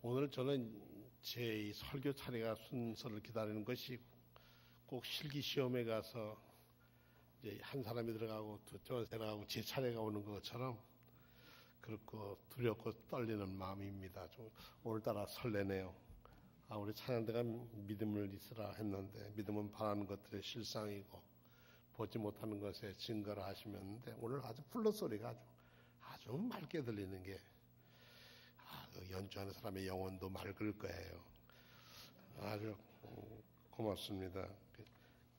오늘 저는 제 이 설교 차례가 순서를 기다리는 것이 꼭 실기 시험에 가서 이제 한 사람이 들어가고 두 사람이 들어가고 제 차례가 오는 것처럼 그렇고 두렵고 떨리는 마음입니다. 좀 오늘따라 설레네요. 우리 찬양대가 믿음을 있으라 했는데 믿음은 바라는 것들의 실상이고 보지 못하는 것에 증거를 하시면데 오늘 아주 플러 소리가 아주 맑게 들리는 게 연주하는 사람의 영혼도 맑을 거예요. 아주 고맙습니다.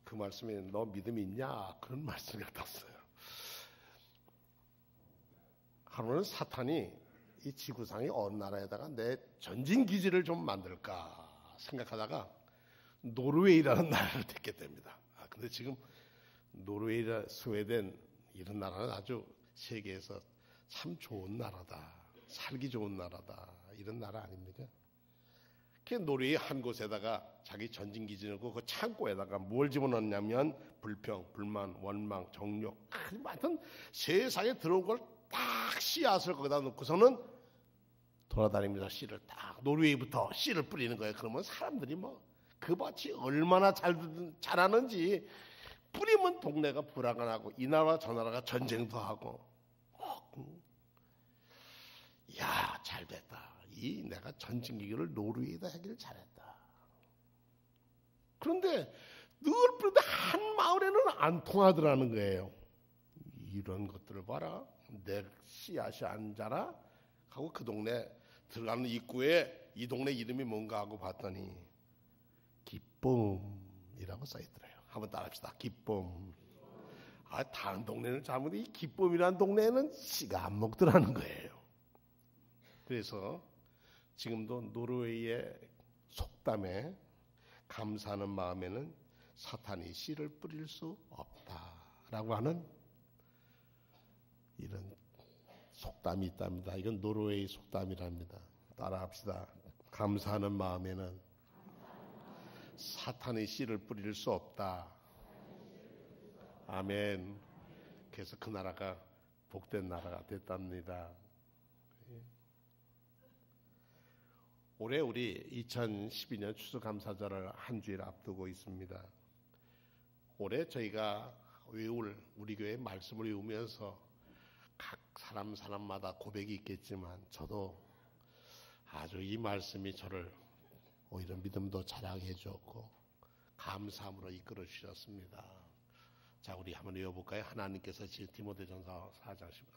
그 말씀에 너 믿음이 있냐? 그런 말씀 같았어요. 하루는 사탄이 이 지구상의 어느 나라에다가 내 전진기지를 좀 만들까 생각하다가 노르웨이라는 나라를 택게 됩니다. 근데 지금 노르웨이나 스웨덴 이런 나라는 아주 세계에서 참 좋은 나라다. 살기 좋은 나라다. 이런 나라 아닙니까? 그 노르웨이 한 곳에다가 자기 전진기지 넣고 그 창고에다가 뭘 집어넣냐면 불평, 불만, 원망, 정욕 하여튼 세상에 들어온 걸 딱 씨앗을 거기다 놓고서는 돌아다니면서 씨를 딱 노르웨이부터 씨를 뿌리는 거예요. 그러면 사람들이 그 밭이 얼마나 자라는지 뿌리면 동네가 불안하고 이 나라 저 나라가 전쟁도 하고 야, 잘 됐다. 내가 전진기기를 노르웨이에다 하기를 잘했다. 그런데 늘 뿌리다 한 마을에는 안 통하더라는 거예요. 이런 것들을 봐라. 내 씨앗이 안 자라? 하고 그 동네 들어가는 입구에 이 동네 이름이 뭔가 하고 봤더니 기쁨이라고 써있더래요. 한번 따라합시다. 기쁨. 다른 동네는 잘못해 이 기쁨이라는 동네에는 씨가 안 먹더라는 거예요. 그래서 지금도 노르웨이의 속담에 감사하는 마음에는 사탄이 씨를 뿌릴 수 없다라고 하는 이런 속담이 있답니다. 이건 노르웨이 속담이랍니다. 따라합시다. 감사하는 마음에는 사탄의 씨를 뿌릴 수 없다. 아멘. 그래서 그 나라가 복된 나라가 됐답니다. 올해 우리 2012년 추수감사절을 한 주일 앞두고 있습니다. 올해 저희가 우리 교회 말씀을 외우면서 각 사람마다 고백이 있겠지만 저도 아주 이 말씀이 저를 오히려 믿음도 자라게 해주었고 감사함으로 이끌어 주셨습니다. 자, 우리 한번 외워볼까요? 하나님께서 디모데전서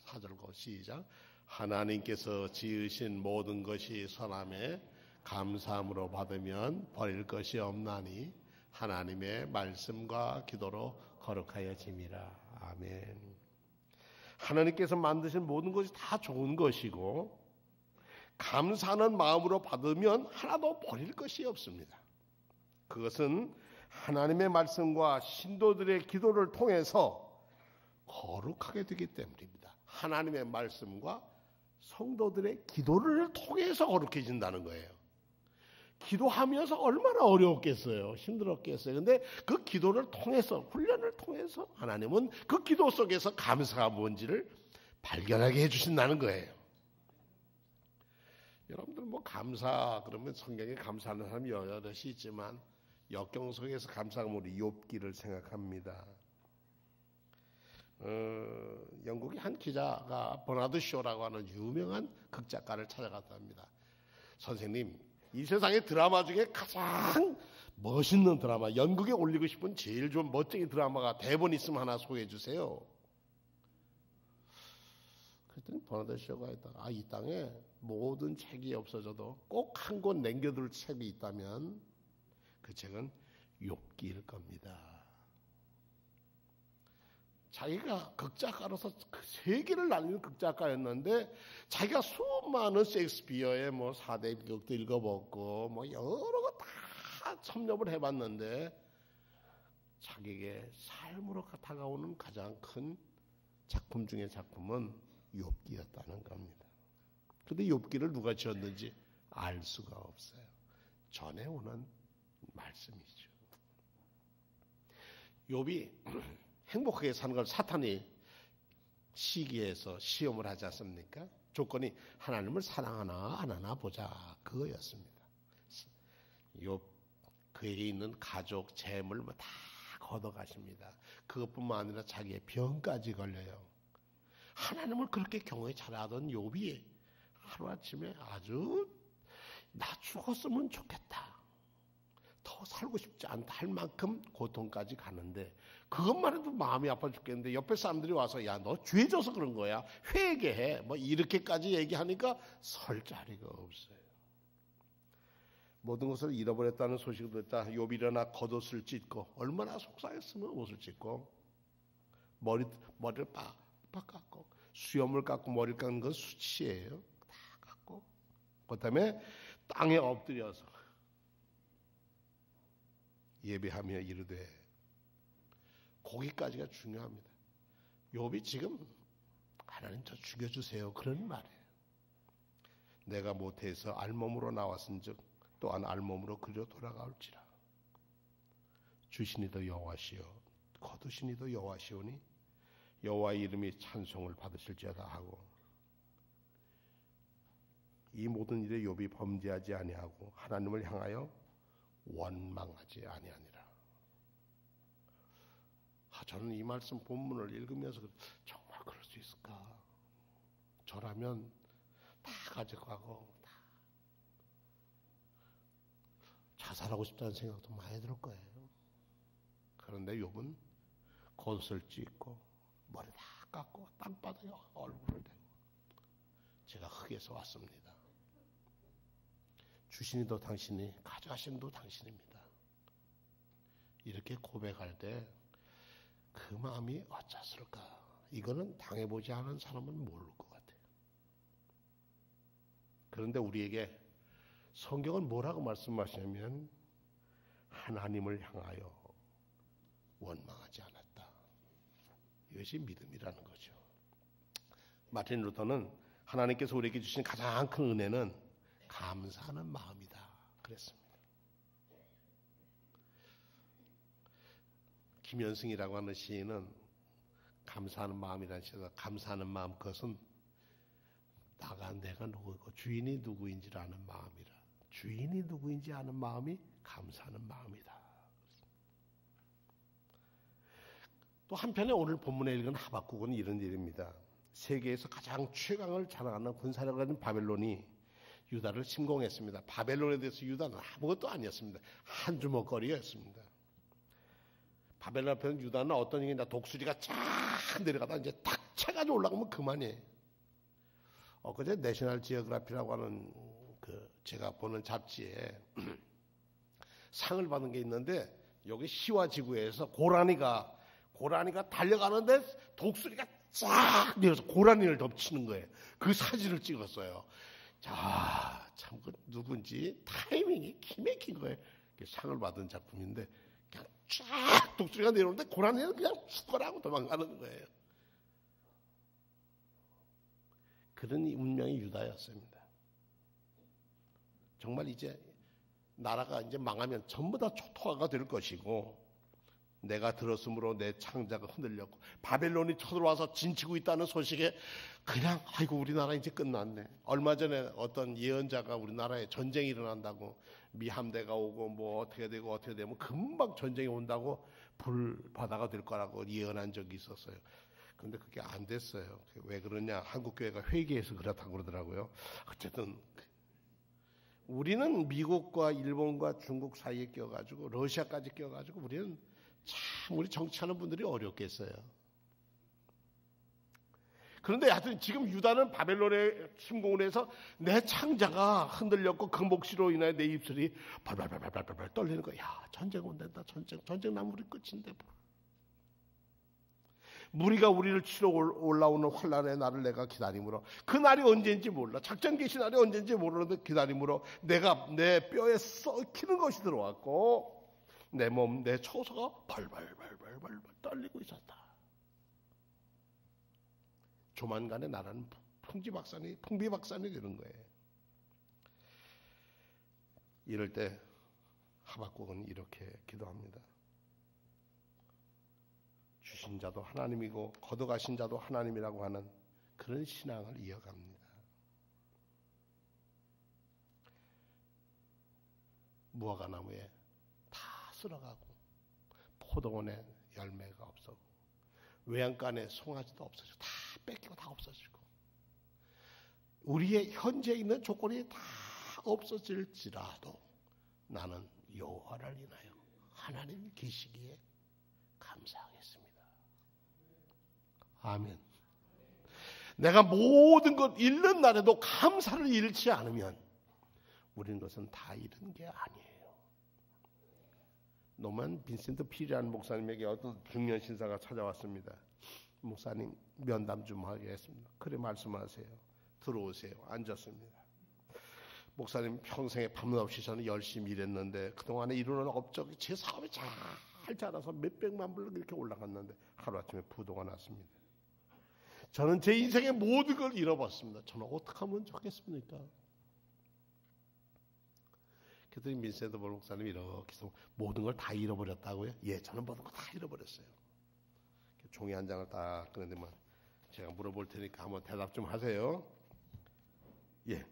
4절고 시작. 하나님께서 지으신 모든 것이 선함에 감사함으로 받으면 버릴 것이 없나니 하나님의 말씀과 기도로 거룩하여 짐이라. 아멘. 하나님께서 만드신 모든 것이 다 좋은 것이고 감사하는 마음으로 받으면 하나도 버릴 것이 없습니다. 그것은 하나님의 말씀과 신도들의 기도를 통해서 거룩하게 되기 때문입니다. 하나님의 말씀과 성도들의 기도를 통해서 거룩해진다는 거예요. 기도하면서 얼마나 어려웠겠어요. 힘들었겠어요. 근데 그 기도를 통해서 훈련을 통해서 하나님은 그 기도 속에서 감사가 뭔지를 발견하게 해주신다는 거예요. 여러분들 감사 그러면 성경에 감사하는 사람이 여럿이 있지만 역경 속에서 감사가 우리 욥기를 생각합니다. 영국의 한 기자가 버나드 쇼라고 하는 유명한 극작가를 찾아갔답니다. 선생님, 이 세상의 드라마 중에 가장 멋있는 드라마, 연극에 올리고 싶은 제일 좋은 멋쟁이 드라마가 대본 있으면 하나 소개해 주세요. 그랬더니 버나드 쇼가 있다가 이 땅에 모든 책이 없어져도 꼭 한 권 남겨둘 책이 있다면 그 책은 욥기일 겁니다. 자기가 극작가로서 세계를 날리는 극작가였는데 자기가 수많은 셰익스피어의 4대 비극도 읽어봤고 여러 거 다 섭렵을 해봤는데 자기에게 삶으로 다가오는 가장 큰 작품 중의 작품은 욥기였다는 겁니다. 그런데 욥기를 누가 지었는지 알 수가 없어요. 전해오는 말씀이죠. 욥이 행복하게 사는 걸 사탄이 시기에서 시험을 하지 않습니까? 조건이 하나님을 사랑하나 안 하나 보자, 그거였습니다. 욥 그에게 있는 가족, 재물 뭐 다 걷어가십니다. 그것뿐만 아니라 자기의 병까지 걸려요. 하나님을 그렇게 경외 잘하던 욥이 하루아침에 아주 나 죽었으면 좋겠다, 더 살고 싶지 않다 할 만큼 고통까지 가는데, 그것만 해도 마음이 아파 죽겠는데 옆에 사람들이 와서 야, 너 죄져서 그런 거야, 회개해, 뭐 이렇게까지 얘기하니까 설 자리가 없어요. 모든 것을 잃어버렸다는 소식을 듣다 욥이 일어나 겉옷을 찢고, 얼마나 속상했으면 옷을 찢고, 머리를 빡 깎고, 수염을 깎고 머리를 깎는 건 수치예요. 다 깎고, 그 다음에 땅에 엎드려서 예배하며 이르되, 거기까지가 중요합니다. 욥이 지금 하나님 저 죽여주세요 그런 말이에요. 내가 모태에서 알몸으로 나왔은즉 또한 알몸으로 그려 돌아가올지라. 주시니도 여호와시요 거두시니도 여호와시오니 여호와의 이름이 찬송을 받으실지어다 하고, 이 모든 일에 욥이 범죄하지 아니하고 하나님을 향하여 원망하지 아니하니라. 저는 이 말씀 본문을 읽으면서 정말 그럴 수 있을까? 저라면 다 가져가고 다 자살하고 싶다는 생각도 많이 들 거예요. 그런데 욥은 겉을 찢고 머리 다 깎고 땅바닥에 얼굴을 대고, 제가 흙에서 왔습니다. 주시니도 당신이, 가져가시니도 당신입니다. 이렇게 고백할 때 그 마음이 어쩌을까? 이거는 당해보지 않은 사람은 모를 것 같아요. 그런데 우리에게 성경은 뭐라고 말씀하시냐면 하나님을 향하여 원망하지 않았다. 이것이 믿음이라는 거죠. 마틴 루터는 하나님께서 우리에게 주신 가장 큰 은혜는 감사하는 마음이다 그랬습니다. 김현승이라고 하는 시인은 감사하는 마음이라는 시에서, 감사하는 마음 그것은 내가 누구고 주인이 누구인지를 아는 마음이라. 주인이 누구인지 아는 마음이 감사하는 마음이다. 또 한편에 오늘 본문에 읽은 하박국은 이런 일입니다. 세계에서 가장 최강을 자랑하는 군사력을 가진 바벨론이 유다를 침공했습니다. 바벨론에 대해서 유다는 아무것도 아니었습니다. 한 주먹거리였습니다. 바벨론 앞에는 유다는 어떤 얘기냐, 독수리가 쫙 내려가다 이제 탁 쳐가지고 올라가면 그만이에요. 그제 내셔널 지오그래피라고 하는 제가 보는 잡지에 상을 받은 게 있는데, 여기 시와 지구에서 고라니가 달려가는데 독수리가 쫙 내려서 고라니를 덮치는 거예요. 그 사진을 찍었어요. 자, 참 누군지 타이밍이 기맥힌 거예요. 상을 받은 작품인데 그냥 쫙 독수리가 내려오는데 고라니는 그냥 죽어라고 도망가는 거예요. 그런 운명이 유다였습니다. 정말 이제 나라가 이제 망하면 전부 다 초토화가 될 것이고, 내가 들었으므로 내 창자가 흔들렸고, 바벨론이 쳐들어와서 진치고 있다는 소식에 그냥 아이고 우리나라 이제 끝났네. 얼마 전에 어떤 예언자가 우리나라에 전쟁이 일어난다고, 미 함대가 오고 뭐 어떻게 되고 어떻게 되면 금방 전쟁이 온다고 불바다가 될 거라고 예언한 적이 있었어요. 그런데 그게 안 됐어요. 왜 그러냐? 한국교회가 회개해서 그렇다고 그러더라고요. 어쨌든 우리는 미국과 일본과 중국 사이에 껴가지고 러시아까지 껴가지고 우리는 참 우리 정치하는 분들이 어렵겠어요. 그런데 하여튼 지금 유다는 바벨론의 침공을 해서 내 창자가 흔들렸고 그 몫으로 인하여 내 입술이 발발발발발발 떨리는 거야. 야, 전쟁 온단다. 전쟁 나면 우리 끝인데. 무리가 우리를 치러 올라오는 환란의 날을 내가 기다림으로, 그 날이 언제인지 몰라. 작전 개시 날이 언제인지 모르는데 기다림으로 내가 내 뼈에 썩히는 것이 들어왔고 내 몸, 내 처소가 발발발발발 떨리고 있었다. 조만간에 나라는 풍비박산이 되는 거예요. 이럴 때 하박국은 이렇게 기도합니다. 주신 자도 하나님이고 거둬가신 자도 하나님이라고 하는 그런 신앙을 이어갑니다. 무화과나무에 다 쓸어가고 포도원에 열매가 없어고 외양간에 송아지도 없어지고 다 뺏기고 다 없어지고 우리의 현재 있는 조건이 다 없어질지라도 나는 여호와를 인하여 하나님 계시기에 감사하겠습니다. 아멘. 내가 모든 것 잃는 날에도 감사를 잃지 않으면 우리는 것은 다 잃은 게 아니에요. 노만 빈센트 피리라는 목사님에게 어떤 중년 신사가 찾아왔습니다. 목사님 면담 좀 하겠습니다. 그래 말씀하세요. 들어오세요. 앉았습니다. 목사님 평생에 밤낮없이 저는 열심히 일했는데 그동안에 이루는 업적이 제 사업이 잘 자라서 몇백만 불로 이렇게 올라갔는데 하루아침에 부도가 났습니다. 저는 제 인생의 모든 걸 잃어버렸습니다. 저는 어떻게 하면 좋겠습니까? 그랬더니 민센트 볼 목사님이 이렇게 해서 모든 걸 다 잃어버렸다고요? 예, 저는 모든 걸 다 잃어버렸어요. 종이 한 장을 딱 그런데 제가 물어볼 테니까 한번 대답 좀 하세요. 예.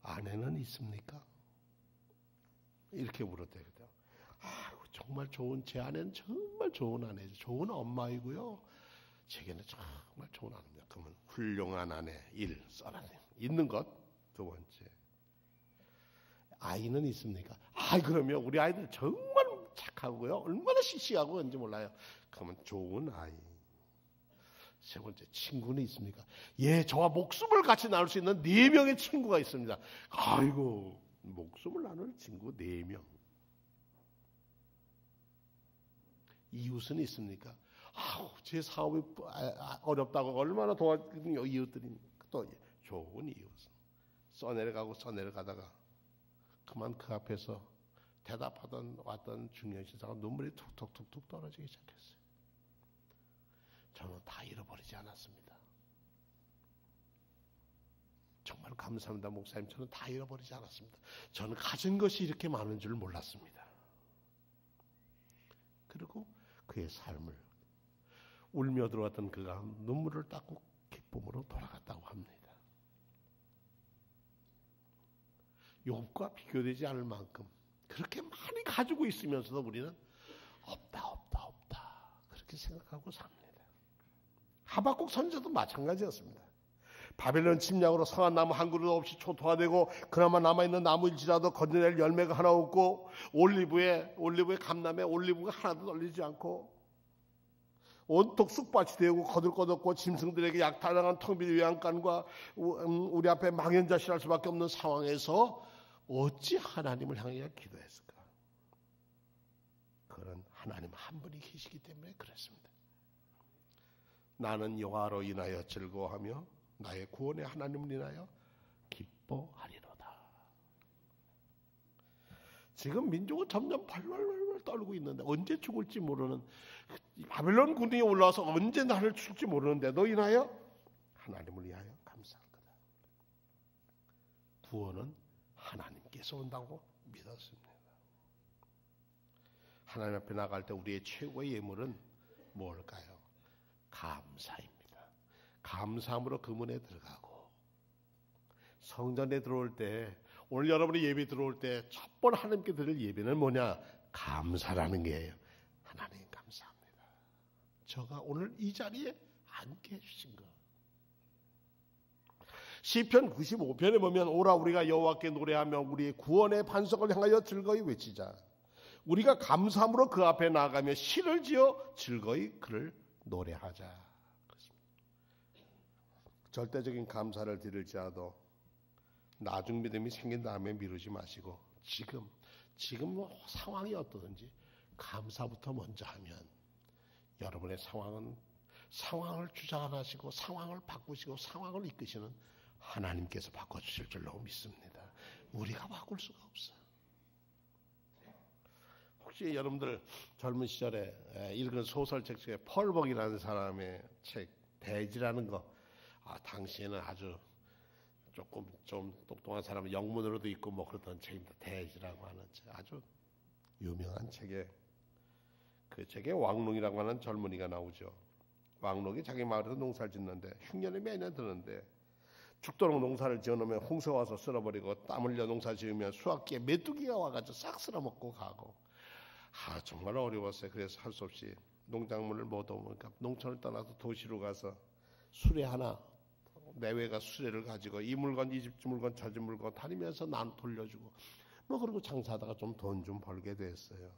아내는 있습니까? 이렇게 물었대요. 아이고, 정말 좋은, 제 아내는 정말 좋은 아내죠. 좋은 엄마이고요. 제게는 정말 좋은 아내입니다. 그러면 훌륭한 아내, 1, 써라세요. 있는 것, 2번째. 아이는 있습니까? 그러면 우리 아이들 정말 착하고요. 얼마나 씩씩하고 그런지 몰라요. 그러면 좋은 아이. 3번째, 친구는 있습니까? 예, 저와 목숨을 같이 나눌 수 있는 4명의 친구가 있습니다. 아이고, 목숨을 나눌 친구 4명. 이웃은 있습니까? 제 사업이 어렵다고 얼마나 도와주는 이웃들이 또 좋은 이웃. 써내려가다가 그만 그 앞에서 대답하던 왔던 중년 신사가 눈물이 툭툭툭툭 떨어지기 시작했어요. 저는 다 잃어버리지 않았습니다. 정말 감사합니다, 목사님. 저는 다 잃어버리지 않았습니다. 저는 가진 것이 이렇게 많은 줄 몰랐습니다. 그리고 그의 삶을 울며 들어왔던 그가 눈물을 닦고 기쁨으로 돌아갔다고 합니다. 욥과 비교되지 않을 만큼 그렇게 많이 가지고 있으면서도 우리는 없다 그렇게 생각하고 삽니다. 하박국 선지자도 마찬가지였습니다. 바벨론 침략으로 성한 나무 한 그루 없이 초토화되고 그나마 남아있는 나무일지라도 거둬낼 열매가 하나 없고 올리브에 감람에 올리브가 하나도 널리지 않고 온통 쑥밭이 되고 거들거뒀고 짐승들에게 약탈당한 텅 빈 외양간과 우리 앞에 망연자실할 수밖에 없는 상황에서 어찌 하나님을 향해 기도했을까? 그런 하나님 한 분이 계시기 때문에 그렇습니다. 나는 여호와로 인하여 즐거워하며 나의 구원의 하나님을 인하여 기뻐하리로다. 지금 민족은 점점 발발발 떨고 있는데 언제 죽을지 모르는 바벨론 군이 올라와서 언제 나를 줄지 모르는데도 인하여 하나님을 위하여 감사할 거다. 구원은 하나님께서 온다고 믿었습니다. 하나님 앞에 나갈 때 우리의 최고의 예물은 뭘까요? 감사입니다. 감사함으로 그 문에 들어가고 성전에 들어올 때 오늘 여러분이 예배 들어올 때 첫 번 하나님께 드릴 예배는 뭐냐? 감사라는 게예요. 하나님 감사합니다. 저가 오늘 이 자리에 앉게 해주신 것. 시편 95편에 보면 오라 우리가 여호와께 노래하며 우리의 구원의 반석을 향하여 즐거이 외치자. 우리가 감사함으로 그 앞에 나아가며 시를 지어 즐거이 그를 노래하자. 절대적인 감사를 드릴지라도 나중 믿음이 생긴 다음에 미루지 마시고 지금 뭐 상황이 어떠든지 감사부터 먼저 하면 여러분의 상황을 주장 안 하시고 상황을 바꾸시고 상황을 이끄시는 하나님께서 바꿔주실 줄로 믿습니다. 우리가 바꿀 수가 없어요. 혹시 여러분들 젊은 시절에 읽은 소설책 중에 펄벅이라는 사람의 책 대지라는 거 당시에는 아주 조금 좀 똑똑한 사람은 영문으로도 있고 뭐 그렇던 책입니다. 대지라고 하는 책 아주 유명한 책에 그 책에 왕농이라고 하는 젊은이가 나오죠. 왕농이 자기 마을에서 농사를 짓는데 흉년이 매년 드는데 죽도록 농사를 지어놓으면 홍수 와서 쓸어버리고 땀 흘려 농사 지으면 수학기에 메뚜기가 와가지고 싹 쓸어먹고 가고 정말 어려웠어요. 그래서 할 수 없이 농작물을 못 얻으니까 농촌을 떠나서 도시로 가서 수레 하나 내외가 수레를 가지고 이 물건 이 집 물건 저 집 물건 다니면서 난 돌려주고 뭐 그리고 장사하다가 좀 돈 좀 벌게 됐어요.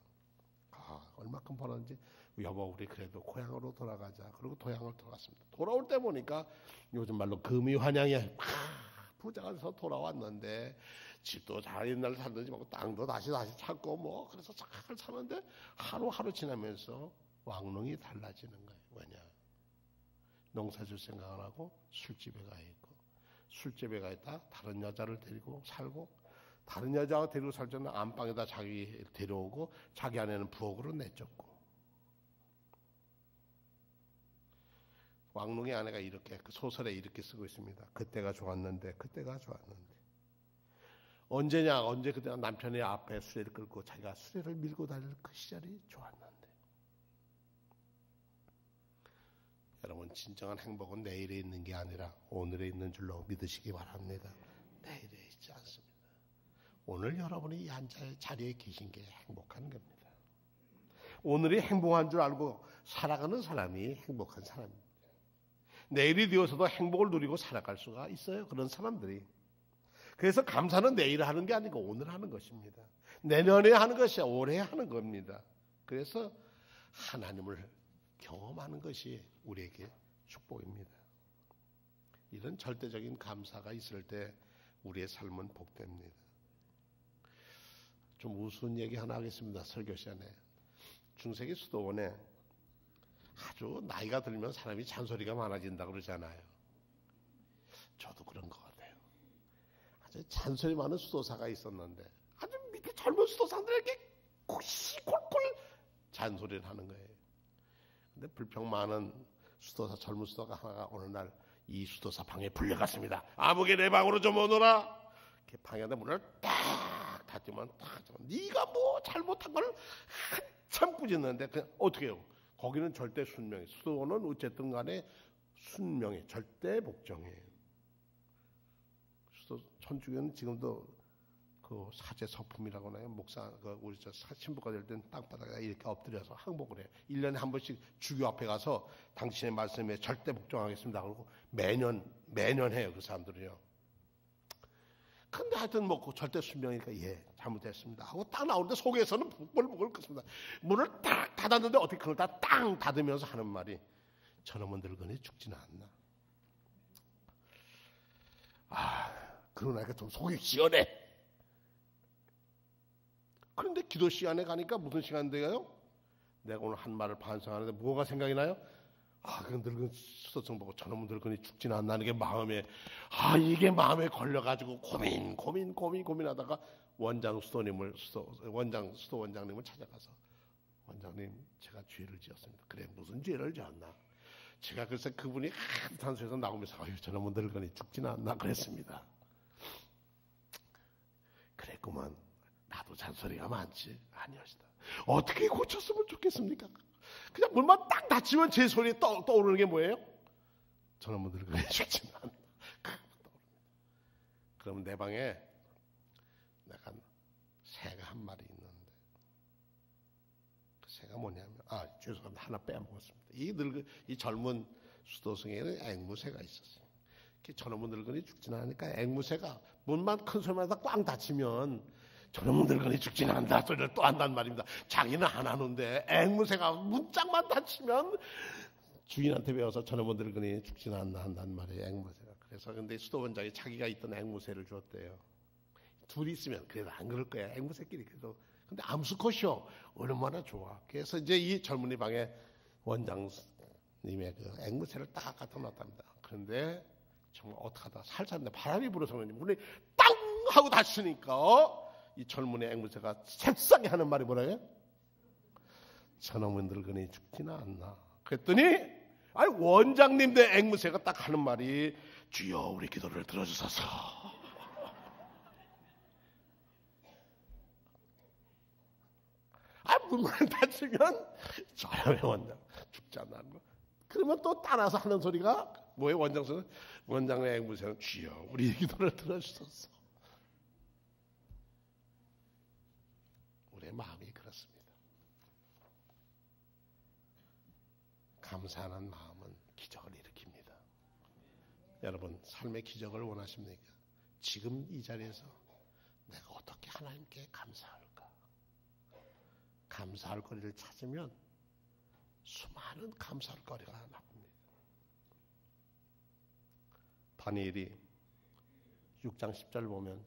얼마큼 벌었는지 여보 우리 그래도 고향으로 돌아가자. 그리고 고향을 돌아갔습니다. 돌아올 때 보니까 요즘 말로 금이환양에 부자가 돼서 돌아왔는데 집도 잘 옛날 살든지 뭐 땅도 다시 찾고 뭐 그래서 잘 사는데 하루하루 지나면서 왕농이 달라지는 거예요. 왜냐? 농사질 생각 안 하고 술집에 가 있고 술집에 가 있다 다른 여자를 데리고 살고 다른 여자가 데리고 살 때는 안방에다 자기 데려오고 자기 아내는 부엌으로 내쫓고 왕농의 아내가 이렇게 그 소설에 이렇게 쓰고 있습니다. 그때가 좋았는데 언제냐 언제 그때 남편의 앞에 수레를 끌고 자기가 수레를 밀고 다닐 그 시절이 좋았는데 여러분 진정한 행복은 내일에 있는 게 아니라 오늘에 있는 줄로 믿으시기 바랍니다. 내일에 있지 않습니다. 오늘 여러분이 이 자리에 계신 게 행복한 겁니다. 오늘이 행복한 줄 알고 살아가는 사람이 행복한 사람입니다. 내일이 되어서도 행복을 누리고 살아갈 수가 있어요. 그런 사람들이. 그래서 감사는 내일 하는 게 아니고 오늘 하는 것입니다. 내년에 하는 것이 올해 하는 겁니다. 그래서 하나님을 경험하는 것이 우리에게 축복입니다. 이런 절대적인 감사가 있을 때 우리의 삶은 복됩니다. 좀 우스운 얘기 하나 하겠습니다. 설교 시간에. 중세기 수도원에 아주 나이가 들면 사람이 잔소리가 많아진다고 그러잖아요. 저도 그런 것 같아요. 아주 잔소리 많은 수도사가 있었는데 아주 밑에 젊은 수도사들에게 콜콜 잔소리를 하는 거예요. 근데 불평 많은 수도사 젊은 수도가 하나가 어느 날 이 수도사 방에 불려갔습니다. 아무개 내 방으로 좀 오너라. 이렇게 방에 문을 딱 닫으면 네가 뭐 잘못한 걸 한참 꾸짖는데 그냥 어떻게 해요? 거기는 절대 순명해. 수도원은 어쨌든 간에 순명해. 절대 복종이에요. 수도 천주교는 지금도 그 사제 서품이라고 하나요? 목사, 우리 신부가 될 땐 땅바닥에 이렇게 엎드려서 항복을 해요. 1년에 한 번씩 주교 앞에 가서 당신의 말씀에 절대 복종하겠습니다. 그러고 매년 해요. 그 사람들이요. 근데 하여튼 뭐 절대 순명이니까 예, 잘못했습니다. 하고 딱 나오는데 속에서는 부글부글 끓습니다. 문을 딱 닫았는데 어떻게 그걸 다 땅 닫으면서 하는 말이 저놈은 늙으니 죽지는 않나. 그러고 나니까 좀 속이 시원해. 그런데 기도 시간에 가니까 무슨 시간 돼요? 내가 오늘 한 말을 반성하는데 뭐가 생각이 나요? 그 늙은 수도승 보고 저놈은 늙으니 죽지는 않나는 게 마음에 이게 마음에 걸려가지고 고민하다가 수도원장님을 찾아가서 원장님 제가 죄를 지었습니다. 그래 무슨 죄를 지었나? 제가 그래서 그분이 탄소에서 나오면서 저놈은 늙으니 죽지는 않나 그랬습니다. 그랬구만. 나도 잔소리가 많지. 아니었다. 어떻게 고쳤으면 좋겠습니까? 그냥 물만 딱 닫히면 제 손이 떠오르는 게 뭐예요? 저놈은 늙으니 죽지는 않나. 그럼 내 방에 내가 새가 한 마리 있는데 그 새가 뭐냐면 죄송합니다. 하나 빼먹었습니다. 이 젊은 수도승에는 앵무새가 있었어요. 저놈은 늙으니 죽지는 않으니까 앵무새가 문만 큰 소리만 꽝 닫히면 저놈은 늙으니 죽지는 않는다 소리를 또 한단 말입니다. 자기는 안 하는데 앵무새가 문짝만 닫히면 주인한테 배워서 저놈은 늙으니 죽지는 않나 한단 말이에요. 앵무새가. 그래서 근데 수도원장이 자기가 있던 앵무새를 줬대요. 둘이 있으면 그래도 안 그럴 거야. 앵무새끼리 그래도. 근데 암수컷이요. 얼마나 좋아. 그래서 이제 이 젊은이 방에 원장님의 그 앵무새를 딱 갖다 놨답니다. 그런데 정말 어떡하다 살살인데 바람이 불어서 그런지 문이 땅 하고 닫히니까 이 젊은이 앵무새가 새싸게 하는 말이 뭐라고요? 저놈은 늙으니 죽지는 않나. 그랬더니 원장님 대 앵무새가 딱 하는 말이 주여 우리 기도를 들어주소서. 눈만 다치면 저렴의 원장 죽지 않나. 그러면 또 따라서 하는 소리가 뭐예요? 원장의 앵무새는 주여 우리 기도를 들어주소서. 우리의 마음이 그렇습니다. 감사하는 마음은 기적을 일으킵니다. 여러분 삶의 기적을 원하십니까? 지금 이 자리에서 내가 어떻게 하나님께 감사할까? 감사할 거리를 찾으면 수많은 감사할 거리가 나옵니다. 다니엘이 6장 10절 보면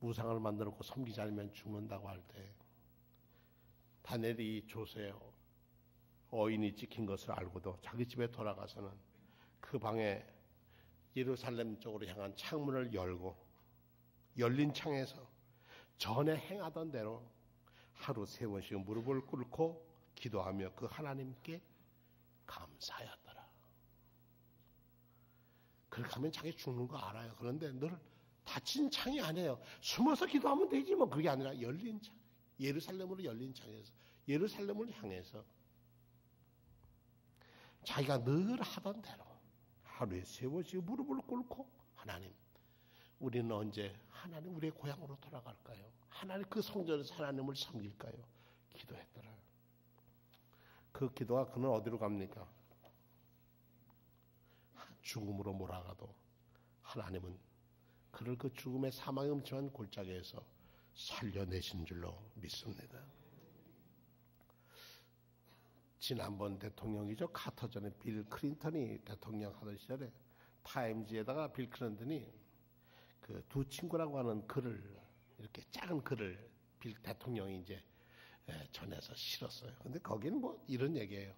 우상을 만들고 섬기지 않으면 죽는다고 할 때 다니엘이 조세 어인이 찍힌 것을 알고도 자기 집에 돌아가서는 그 방에 예루살렘 쪽으로 향한 창문을 열고 열린 창에서 전에 행하던 대로 하루 3번씩 무릎을 꿇고 기도하며 그 하나님께 감사하였더라. 그렇게 하면 자기 죽는 거 알아요. 그런데 늘 닫힌 창이 아니에요. 숨어서 기도하면 되지 뭐. 그게 아니라 열린 창, 예루살렘으로 열린 창에서 예루살렘을 향해서 자기가 늘 하던 대로 하루에 3번씩 무릎을 꿇고 하나님 우리는 언제 하나님 우리의 고향으로 돌아갈까요? 하나님 그 성전에서 하나님을 섬길까요? 기도했더라. 그 기도가 그는 어디로 갑니까? 죽음으로 몰아가도 하나님은 그를 그 죽음의 사망의 음침한 골짜기에서 살려내신 줄로 믿습니다. 지난번 대통령이죠. 카터 전에 빌 클린턴이 대통령 하던 시절에 타임즈에다가 빌 클린턴이 그 두 친구라고 하는 글을 이렇게 작은 글을 빌 대통령이 이제 전해서 실었어요. 근데 거기는 뭐 이런 얘기예요.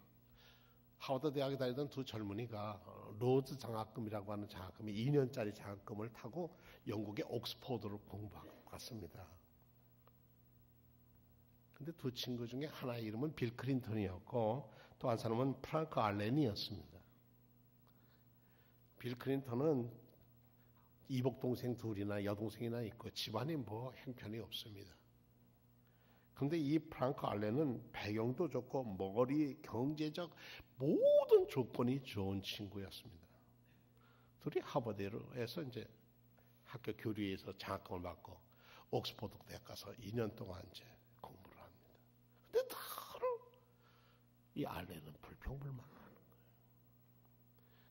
하버드 대학에 다니던 두 젊은이가 로즈 장학금이라고 하는 장학금이 2년짜리 장학금을 타고 영국의 옥스포드로 공부했습니다. 근데 두 친구 중에 하나의 이름은 빌 클린턴이었고 또 한 사람은 프랑크 알렌이었습니다. 빌 클린턴은 이복 동생 둘이나 여동생이나 있고 집안이 뭐 형편이 없습니다. 그런데 이 프랑크 알렌은 배경도 좋고 머리, 경제적 모든 조건이 좋은 친구였습니다. 둘이 하버드에서 이제 학교 교류에서 장학금을 받고 옥스포드 대학 가서 2년 동안 이제 공부를 합니다. 근데 다른 이 알렌은 불평불만하는 거예요.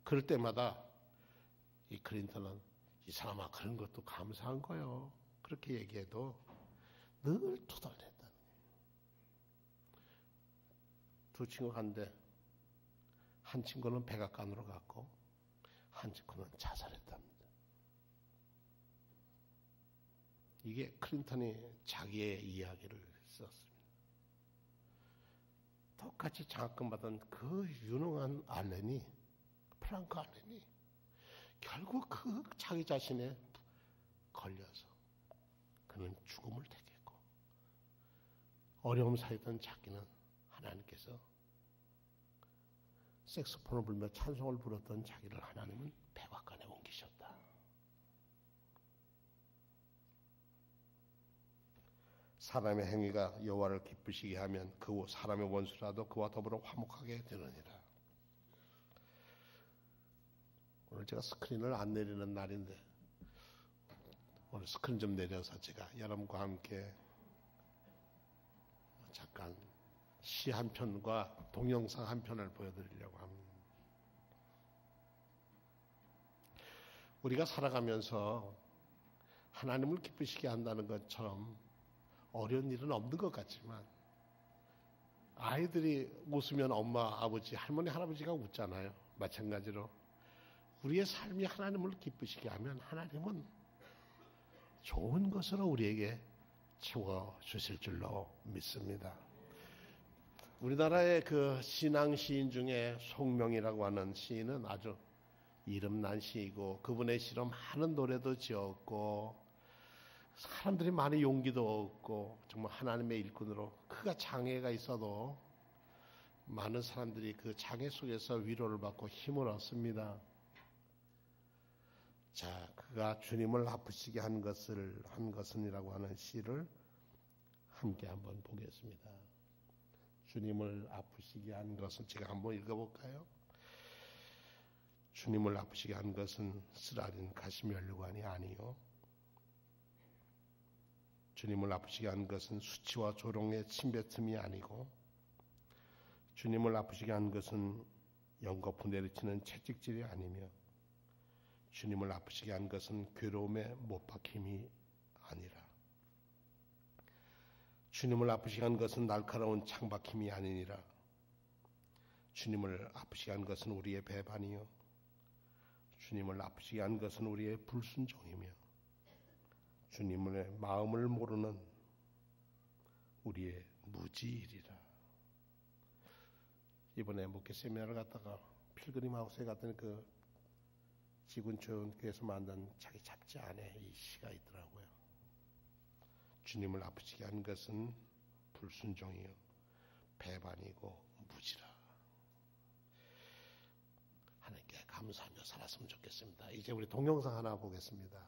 그럴 때마다 이 클린턴은 이 사람아 그런 것도 감사한 거요. 그렇게 얘기해도 늘 투덜댔다는 거예요. 두 친구가 한데 한 친구는 백악관으로 갔고 한 친구는 자살했답니다. 이게 클린턴이 자기의 이야기를 썼습니다. 똑같이 장학금 받은 그 유능한 알렌이 프랑크 알렌이 결국 그 자기 자신에 걸려서 그는 죽음을 택했고 어려움 사이던 자기는 하나님께서 색소폰을 불며 찬송을 부렸던 자기를 하나님은 백악관에 옮기셨다. 사람의 행위가 여호와를 기쁘시게 하면 그 사람의 원수라도 그와 더불어 화목하게 되느니라. 오늘 제가 스크린을 안 내리는 날인데 오늘 스크린 좀 내려서 제가 여러분과 함께 잠깐 시 한 편과 동영상 한 편을 보여드리려고 합니다. 우리가 살아가면서 하나님을 기쁘시게 한다는 것처럼 어려운 일은 없는 것 같지만 아이들이 웃으면 엄마, 아버지, 할머니, 할아버지가 웃잖아요. 마찬가지로 우리의 삶이 하나님을 기쁘시게 하면 하나님은 좋은 것으로 우리에게 채워주실 줄로 믿습니다. 우리나라의 그 신앙 시인 중에 송명이라고 하는 시인은 아주 이름난 시이고 그분의 시로 많은 노래도 지었고 사람들이 많이 용기도 얻고 정말 하나님의 일꾼으로 그가 장애가 있어도 많은 사람들이 그 장애 속에서 위로를 받고 힘을 얻습니다. 자, 그가 주님을 아프시게 한 것은이라고 하는 시를 함께 한번 보겠습니다. 주님을 아프시게 한 것은 제가 한번 읽어볼까요? 주님을 아프시게 한 것은 쓰라린 가시면류관이 아니요, 주님을 아프시게 한 것은 수치와 조롱의 침뱉음이 아니고, 주님을 아프시게 한 것은 연거푸 내리치는 채찍질이 아니며, 주님을 아프시게 한 것은 괴로움에 못 박힘이 아니라, 주님을 아프시게 한 것은 날카로운 창박힘이 아니니라. 주님을 아프시게 한 것은 우리의 배반이요, 주님을 아프시게 한 것은 우리의 불순종이며, 주님의 마음을 모르는 우리의 무지일이라. 이번에 목회 세미나를 갔다가 필그림 하우스에 갔더니 그 지군촌교에서 만난 자기 잡지 안에 이 시가 있더라고요. 주님을 아프시게 한 것은 불순종이요, 배반이고 무지라. 하나님께 감사하며 살았으면 좋겠습니다. 이제 우리 동영상 하나 보겠습니다.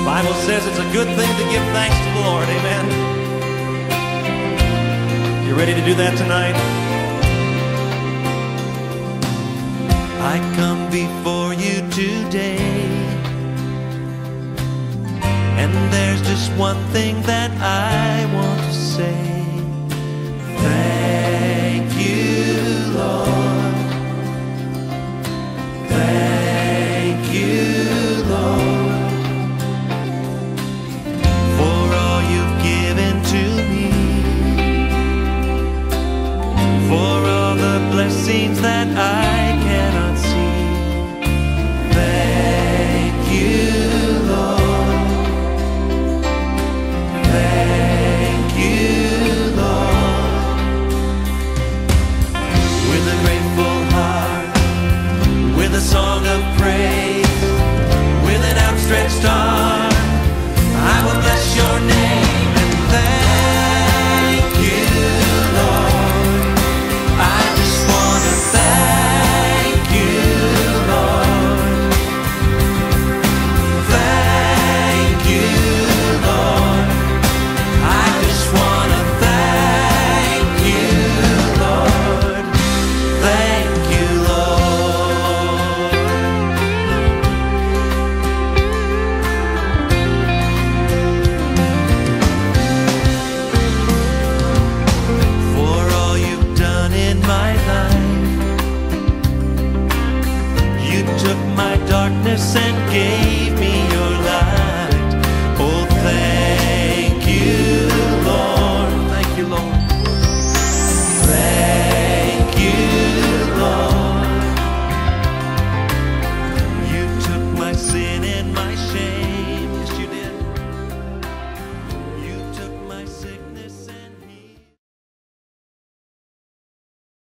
Bible says it's a good thing to give thanks to the Lord. Amen. You ready to do that tonight? I come before you today, and there's just one thing that I want to say. Thank you, Lord. Thank you, Lord. For all the blessings that I